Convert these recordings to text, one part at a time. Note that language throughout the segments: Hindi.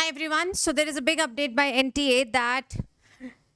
Hi everyone. So there is a big update by NTA that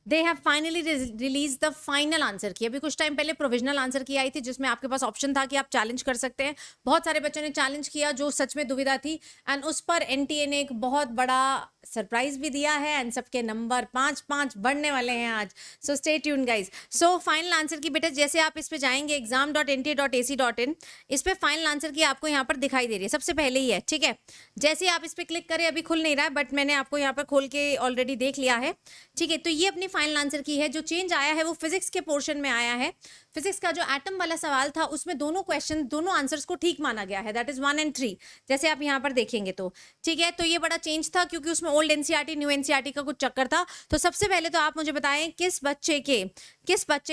they have finally released the final answer की. अभी कुछ टाइम पहले प्रोविजनल आंसर की आई थी जिसमें आपके पास ऑप्शन था कि आप चैलेंज कर सकते हैं. बहुत सारे बच्चों ने चैलेंज किया जो सच में दुविधा थी एंड उस पर एनटीए ने एक बहुत बड़ा सरप्राइज भी दिया है एंड सबके नंबर 5-5 बढ़ने वाले हैं आज. So stay tune guys. So final answer की बेटा जैसे आप इस पे जाएंगे exam.nta.ac.in, इस पे फाइनल आंसर की आपको यहाँ पर दिखाई दे रही है सबसे पहले ही है. ठीक है, जैसे ही आप इस पे क्लिक करें, अभी खुल नहीं रहा है बट मैंने आपको यहाँ पर खोल के ऑलरेडी देख लिया है. ठीक है, तो ये अपनी फाइनल आंसर की है. जो चेंज आया है वो फिजिक्स के पोर्शन में आया है. फिजिक्स का जो एटम वाला सवाल था उसमें दोनों आंसर्स को ठीक माना गया है, दैट इज 1 and 3, जैसे आप यहाँ पर देखेंगे तो. ठीक है, तो ये बड़ा चेंज था क्योंकि उसमें ओल्ड एनसीईआरटी न्यू एनसीईआरटी का कुछ चक्कर था. तो सबसे पहले तो आप मुझे बताएं किस बच्चे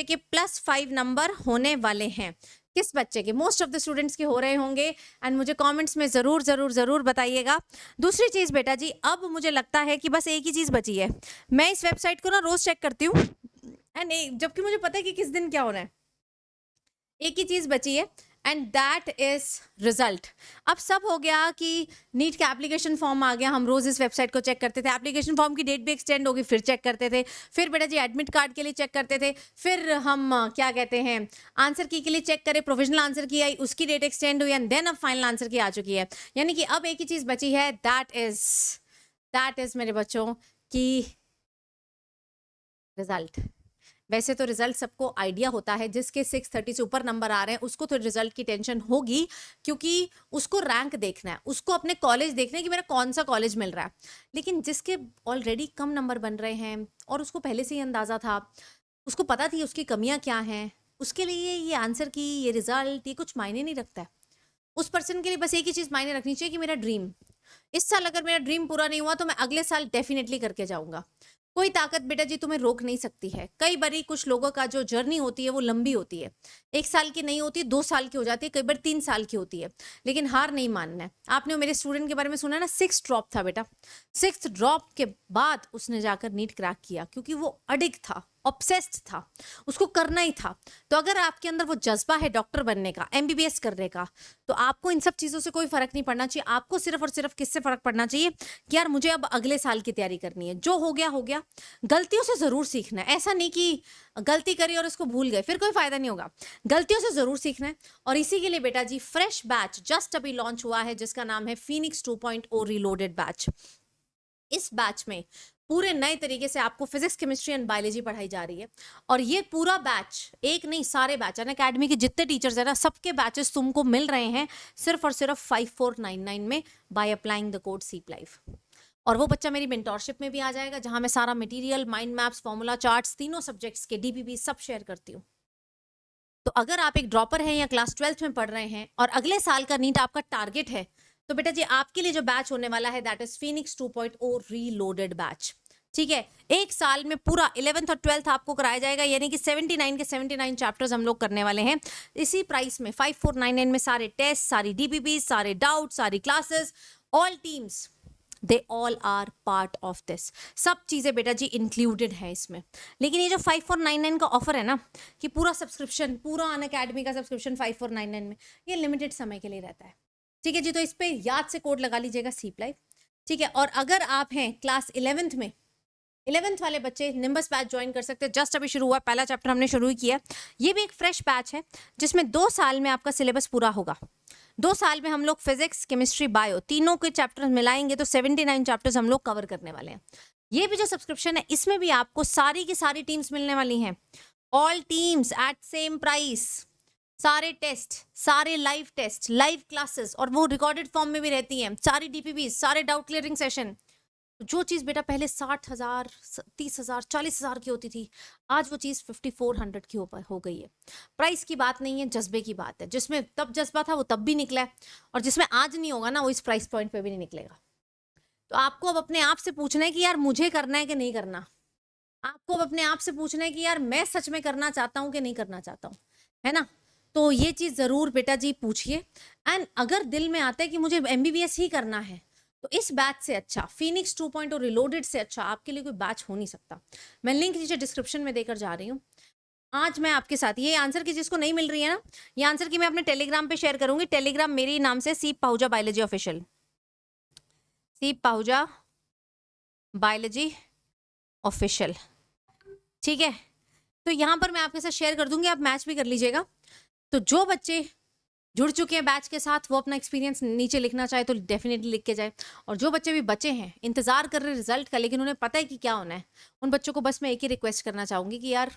के +5 नंबर होने वाले हैं. किस बच्चे के? मोस्ट ऑफ द स्टूडेंट्स के हो रहे होंगे एंड मुझे कमेंट्स में जरूर बताइएगा. दूसरी चीज बेटा जी, अब मुझे लगता है कि बस एक ही चीज बची है. मैं इस वेबसाइट को ना रोज चेक करती हूँ एंड जबकि मुझे पता है कि किस दिन क्या होना है. एक ही चीज बची है एंड दैट इज रिजल्ट. अब सब हो गया कि नीट का एप्लीकेशन फॉर्म आ गया. हम रोज इस वेबसाइट को चेक करते थे. एप्लीकेशन फॉर्म की डेट भी एक्सटेंड होगी, फिर चेक करते थे. फिर बेटा जी एडमिट कार्ड के लिए चेक करते थे. फिर हम क्या कहते हैं आंसर की के लिए चेक करें. प्रोविजनल आंसर की आई, उसकी डेट एक्सटेंड हुई एंड देन अब फाइनल आंसर की आ चुकी है. यानी कि अब एक ही चीज बची है, दैट इज मेरे बच्चों की रिजल्ट. वैसे तो रिजल्ट सबको आइडिया होता है, जिसके 630 से ऊपर नंबर आ रहे हैं उसको तो रिजल्ट की टेंशन होगी क्योंकि उसको रैंक देखना है, उसको अपने कॉलेज देखना है कि मेरा कौन सा कॉलेज मिल रहा है. लेकिन जिसके ऑलरेडी कम नंबर बन रहे हैं और उसको पहले से ही अंदाजा था, उसको पता थी उसकी कमियां क्या हैं, उसके लिए ये आंसर की, ये रिजल्ट, ये कुछ मायने नहीं रखता है. उस पर्सन के लिए बस एक ही चीज मायने रखनी चाहिए कि मेरा ड्रीम, इस साल अगर मेरा ड्रीम पूरा नहीं हुआ तो मैं अगले साल डेफिनेटली करके जाऊंगा. कोई ताकत बेटा जी तुम्हें रोक नहीं सकती है. कई बारी कुछ लोगों का जो जर्नी होती है वो लंबी होती है, 1 साल की नहीं होती, 2 साल की हो जाती है, कई बार 3 साल की होती है. लेकिन हार नहीं मानना है. आपने मेरे स्टूडेंट के बारे में सुना ना, 6 ड्रॉप था बेटा. 6 ड्रॉप के बाद उसने जाकर नीट क्रैक किया क्योंकि वो अडिक्ट था, ऑब्सेस्ड था, उसको करना ही था. तो अगर आपके अंदर वो जज्बा है डॉक्टर बनने का, एमबीबीएस करने का, तो आपको इन सब चीजों से कोई फर्क नहीं पड़ना चाहिए. आपको सिर्फ और सिर्फ किससे फर्क पड़ना चाहिए कि यार मुझे अब अगले साल की तैयारी करनी है. जो हो गया हो गया. गलतियों से जरूर सीखना है. ऐसा नहीं कि गलती करी और उसको भूल गए, फिर कोई फायदा नहीं होगा. गलतियों से जरूर सीखना है. और इसी के लिए बेटा जी फ्रेश बैच जस्ट अभी लॉन्च हुआ है जिसका नाम है फीनिक्स 2.0 रीलोडेड बैच. इस बैच में पूरे नए तरीके से आपको फिजिक्स, केमिस्ट्री एंड बायोलॉजी पढ़ाई जा रही है. और ये पूरा बैच, एक नहीं सारे बैच, अनअकैडमी के जितने टीचर्स हैं ना, सबके बैचेस तुमको मिल रहे हैं सिर्फ और सिर्फ 5499 में बाय अप्लाइंग द कोड सीप लाइफ. और वो बच्चा मेरी मेंटोरशिप में भी आ जाएगा जहां मैं सारा material, mind maps, formula charts, तीनों सब्जेक्ट्स के डीपीपी सब शेयर करती हूँ. तो अगर आप एक ड्रॉपर हैं या क्लास 12th में पढ़ रहे हैं और अगले साल का नीट आपका टारगेट है, तो बेटा जी आपके लिए जो बैच होने वाला है that is Phoenix 2.0 reloaded batch. ठीक है, एक साल में पूरा 11th और 12th आपको कराया जाएगा. यानी कि 79 के 79 चैप्टर्स हम लोग करने वाले हैं इसी प्राइस में. 5499 में सारे टेस्ट, सारी डीपीपी, सारे डाउट, सारी classes, all teams, they all are part of this. सब चीज़ें बेटा जी इंक्लूडेड है इसमें. लेकिन ये जो 5499 का ऑफर है ना, कि पूरा सब्सक्रिप्शन, पूरा अनअकैडमी का सब्सक्रिप्शन 5499 में, ये लिमिटेड समय के लिए रहता है. ठीक है जी, तो इस पे याद से कोड लगा लीजिएगा सीप लाइफ. ठीक है, और अगर आप हैं क्लास 11th में, 11th वाले बच्चे निम्बस बैच ज्वाइन कर सकते हैं. जस्ट अभी शुरू हुआ, पहला चैप्टर हमने शुरू ही किया. ये भी एक फ्रेश बैच है जिसमें 2 साल में आपका सिलेबस पूरा होगा. 2 साल में हम लोग फिजिक्स, केमिस्ट्री, बायो तीनों के चैप्टर्स मिलाएंगे तो 79 चैप्टर्स हम लोग कवर करने वाले हैं. ये भी जो सब्सक्रिप्शन है इसमें भी आपको सारी की सारी टीम्स मिलने वाली हैं. All teams at same price, सारे टेस्ट, सारे लाइव टेस्ट, लाइव क्लासेस, और वो रिकॉर्डेड फॉर्म में भी रहती हैं. सारी डीपीपी, सारे डाउट क्लियरिंग सेशन. जो चीज़ बेटा पहले 60,000, 30,000, 40,000 की होती थी, आज वो चीज़ 5400 की हो गई है. प्राइस की बात नहीं है, जज्बे की बात है. जिसमें तब जज्बा था वो तब भी निकला है, और जिसमें आज नहीं होगा ना वो इस प्राइस पॉइंट पे भी नहीं निकलेगा. तो आपको अब अपने आप से पूछना है कि यार मुझे करना है कि नहीं करना. आपको अब अपने आप से पूछना है कि यार मैं सच में करना चाहता हूँ कि नहीं करना चाहता हूँ, है ना. तो ये चीज़ ज़रूर बेटा जी पूछिए. एंड अगर दिल में आता है कि मुझे एमबीबीएस ही करना है, तो इस बैच से अच्छा, फीनिक्स 2.0 रिलोडेड से अच्छा आपके लिए कोई बैच हो नहीं सकता. मैं लिंक नीचे डिस्क्रिप्शन में देकर जा रही हूँ. आज मैं आपके साथ ये आंसर की जिसको नहीं मिल रही है ना, ये आंसर की मैं अपने टेलीग्राम पे शेयर करूंगी. टेलीग्राम मेरे नाम से सीप पाहुजा बायोलॉजी ऑफिशियल, सीप पाहुजा बायोलॉजी ऑफिशियल, ठीक है। तो यहाँ पर मैं आपके साथ शेयर कर दूंगी, आप मैच भी कर लीजिएगा। तो जो बच्चे जुड़ चुके हैं बैच के साथ वो अपना एक्सपीरियंस नीचे लिखना चाहे तो डेफिनेटली लिख के जाए, और जो बच्चे भी बचे हैं इंतजार कर रहे हैं रिजल्ट का लेकिन उन्हें पता है कि क्या होना है, उन बच्चों को बस मैं एक ही रिक्वेस्ट करना चाहूंगी कि यार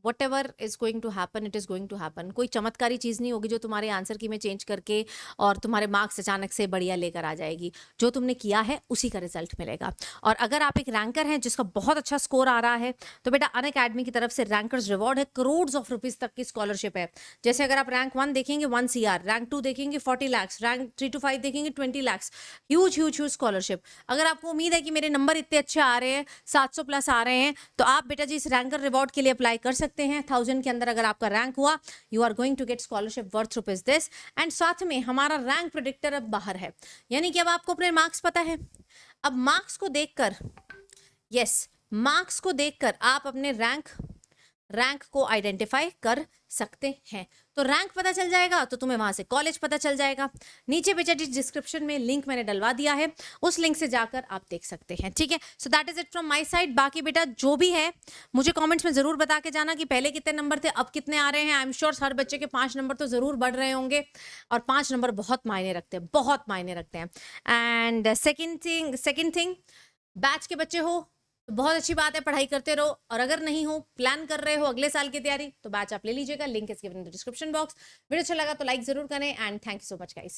whatever is going to happen, it is going to happen। कोई चमत्कारी चीज़ नहीं होगी जो तुम्हारे आंसर की में चेंज करके और तुम्हारे मार्क्स अचानक से बढ़िया लेकर आ जाएगी। जो तुमने किया है उसी का रिजल्ट मिलेगा। और अगर आप एक रैंकर हैं जिसका बहुत अच्छा स्कोर आ रहा है तो बेटा अनअकैडमी की तरफ से रैंकर्स रिवॉर्ड है, करोड़ ऑफ रुपीज तक की स्कॉलरशिप है। जैसे अगर आप रैंक 1 देखेंगे 1 CR, रैंक 2 देखेंगे 40 लाख, रैंक 3 to 5 देखेंगे 20 lakh. Huge huge huge scholarship. अगर आपको उम्मीद है कि मेरे नंबर इतने अच्छे आ रहे हैं, 700 प्लस आ रहे हैं, तो आप बेटा जी इस रैंकर रिवॉर्ड के लिए अप्लाई कर सकते हैं। 1000 के अंदर अगर आपका रैंक हुआ, you are going to get scholarship worth rupees this. And साथ में हमारा रैंक प्रेडिक्टर अब बाहर है, यानी कि अब आपको अपने मार्क्स पता है। अब मार्क्स को देखकर, यस, मार्क्स को देखकर आप अपने रैंक को आइडेंटिफाई कर सकते हैं। तो रैंक पता चल जाएगा तो तुम्हें वहां से कॉलेज पता चल जाएगा। नीचे बेटा डिस्क्रिप्शन में लिंक मैंने डलवा दिया है, उस लिंक से जाकर आप देख सकते हैं, ठीक है। So that is it from my side. बाकी बेटा जो भी है मुझे कमेंट्स में जरूर बता के जाना कि पहले कितने नंबर थे, अब कितने आ रहे हैं। आई एम श्योर हर बच्चे के 5 नंबर तो जरूर बढ़ रहे होंगे, और 5 नंबर बहुत मायने रखते हैं, बहुत मायने रखते हैं। एंड सेकेंड थिंग, बैच के बच्चे हो तो बहुत अच्छी बात है, पढ़ाई करते रहो, और अगर नहीं हो, प्लान कर रहे हो अगले साल की तैयारी, तो बैच आप ले लीजिएगा, link is given in the description box. Video अच्छा लगा तो लाइक जरूर करें, and thank you so much guys.